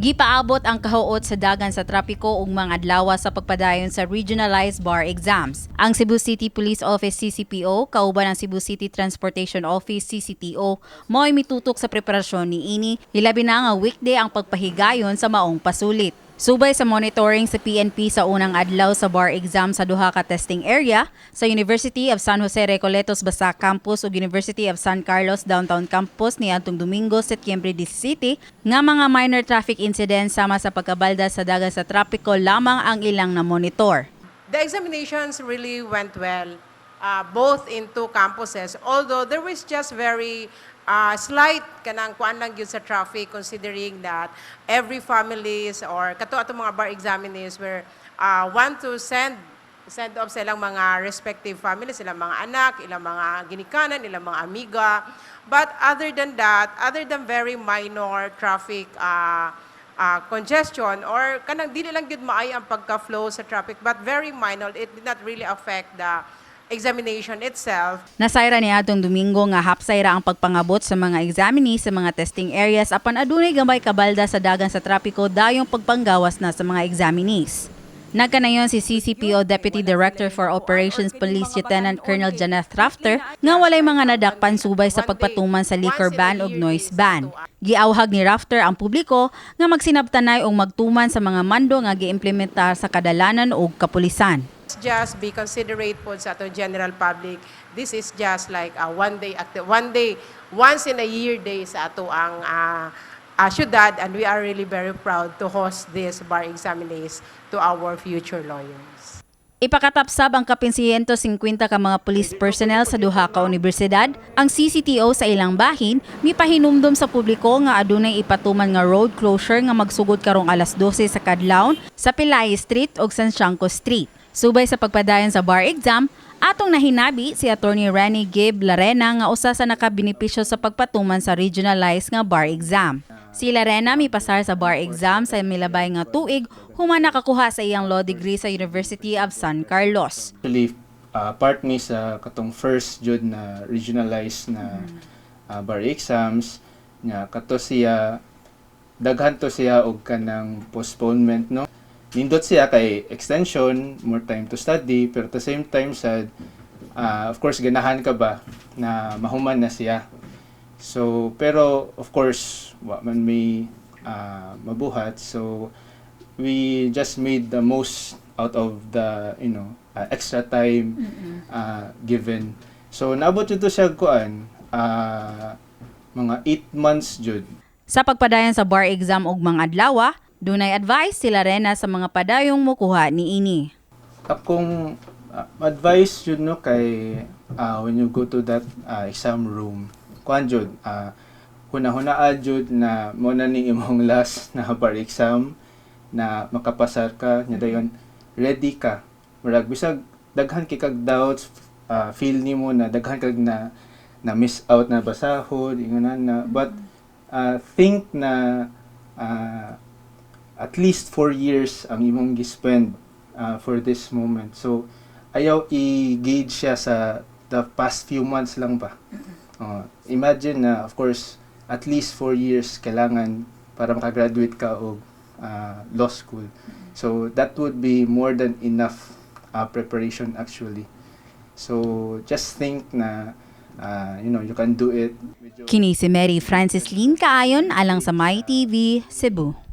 Gipaabot ang kahuot sa dagan sa trapiko ug mga adlaw sa pagpadayon sa regionalized bar exams. Ang Cebu City Police Office CCPO kauban ang Cebu City Transportation Office CCTO mo'y mitutok sa preparasyon niini, hilabi na nga weekday ang pagpahigayon sa maong pasulit. Subay sa monitoring sa PNP sa unang adlaw sa bar exam sa duha ka testing area sa University of San Jose Recoletos Basa Campus ug University of San Carlos Downtown Campus niadtong Domingo, Setyembre 17 nga mga minor traffic incidents sama sa pagkabalda sa dagat sa trapiko lamang ang ilang na monitor. The examinations really went well, both in two campuses, although there was just very slight kanang kuan lang yun sa traffic, considering that every families or kato ato mga bar examinees were want to send off sa ilang mga respective families, ilang mga anak, ilang mga ginikanan, ilang mga amiga. But other than that, other than very minor traffic congestion or kanang dili lang gyud maay ang pagka-flow sa traffic, but very minor, it did not really affect the examination itself. Nasayra niya atong Domingo nga hapsayra ang pagpangabot sa mga examinees sa mga testing areas apan adunay gamay kabalda sa dagan sa trapiko dayong pagpanggawas na sa mga examinees. Nagkanayon si CCPO Deputy Director for Operations Police Lieutenant Colonel Janeth Rafter nga walay mga nadakpan subay sa pagpatuman sa liquor ban ug noise ban. Giawhag ni Rafter ang publiko nga magsinabtanay og magtuman sa mga mando nga giimplementar sa kadalanan ug kapulisan. Just be considerate po sa ato general public. This is just like a one day, once in a year day sa ato ang syudad, and we are really very proud to host this bar examinations to our future lawyers. Ipakatapsab ang kapin 150 ka mga police personnel sa duha ka universidad. Ang CCTO sa ilang bahin mipahinumdom sa publiko nga adunay ipatuman nga road closure nga magsugod karong alas 12 sa kadlawon sa Pilay Street ug Santiago Street. Subay sa pagpadayon sa bar exam, atong nahinabi si Attorney Rene Gabe Larena nga usa sa nakabinipisyo sa pagpatuman sa regionalized nga bar exam. Si Larena mipasar sa bar exam sa milabay nga tuig human nakakuha sa iyang law degree sa University of San Carlos. Actually, part ni sa katong first jud na regionalized na bar exams nga kato siya daghan to siya og kanang postponement, no? Nindot siya kay extension, more time to study, pero at the same time sad of course ganahan ka ba na mahuman na siya. So pero of course wa man may mabuhat, so we just made the most out of the extra time given. So naabot ito siya kuan mga 8 months jud. Sa pagpadayon sa bar exam ug mga adlaw, dunay advice si Larena sa mga padayong mokuha niini. Akong advice jud no kay when you go to that exam room, kuan jud hunahunaa jud na mo na ni imong last na bar exam na makapasar ka nya dayon ready ka. Murag bisag daghan kay kag doubts, feel nimo na daghan kag na miss out na basahon ingon na, but think na at least 4 years ang imong gi-spend for this moment. So, ayaw i-gauge siya sa the past few months lang ba. Imagine na, of course, at least 4 years kailangan para makagraduate ka o law school. So, that would be more than enough preparation actually. So, just think na, you can do it. Kini si Mary Francis Lynn Kaayon alang sa My TV, Cebu.